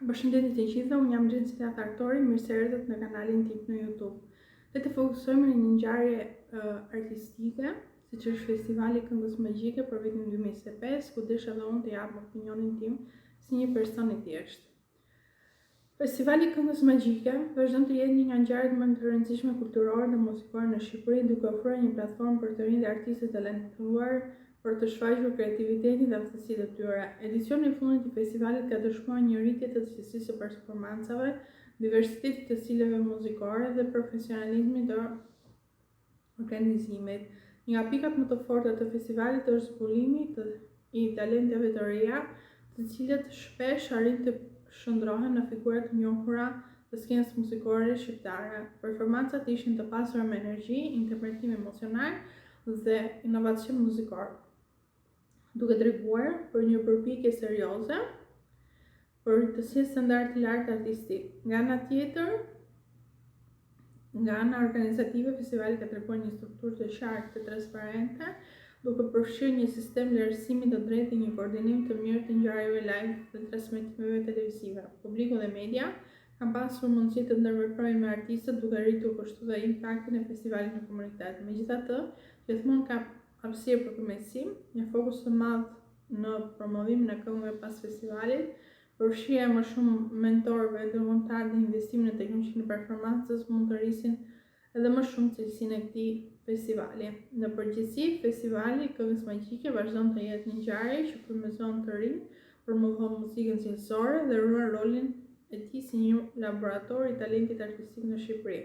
Përshëndetje të gjithëve, unë jam Xhencita Thartori, mirë se erdhët në kanalin tim në YouTube. Le të fokusojmë në një ngjarje artistike, siç është Festivali i Këngës Magjike për vitin 2025, ku desha dhe unë të jap opinionin tim si një person i thjeshtë. Festivali i Këngës Magjike vazhdon të jetë një nga ngjarjet më të rëndësishme kulturore dhe muzikore në Shqipëri, duke ofruar një platformë për të rinj dhe artistë të talentuar për të shfaqur kreativitetin dhe aftësitë e tyre. Edicioni i fundit i festivalit ka dëshmuar një rritje të cilësisë së performancave, diversitetit të stileve muzikore dhe profesionalizmit të organizimit. Një nga pikat më të forta të festivalit është zbulimi i talenteve të reja, të cilët shpesh arrin të shndrohen në figura të njohura të skenës muzikore shqiptare. Performancat ishin të pasura me energji, interpretim emocional dhe inovacion muzikor, duke treguar për një përpjekje serioze për të sjellë standard të lartë artistik. Nga ana tjetër, nga ana organizative, festivali ka treguar një strukturë të qartë dhe transparente, duke përfshirë një sistem vlerësimi të drejtë dhe një koordinim të mirë të ngjarjeve live dhe transmetimeve televizive. Publiku dhe media kanë pasur mundësi të ndërveprojnë me artistët, duke rritur kështu dhe impaktin e festivalit në komunitet. Megjithatë, gjithmonë ka hapësirë për përmirësim, një fokus të madh në promovimin e këngëve pas festivalit, përfshirja më shumë mentorëve, ndërkombëtar dhe investimin në teknologjinë e performancës mund të rrisin edhe më shumë cilësinë e këtij festivali. Në përgjithësi, festivali i Këngës Magjike vazhdon të jetë një ngjarje që frymëzon të rinj, promovon muzikën cilësore dhe ruan rolin e tij si një laborator i talentit artistik në Shqipëri.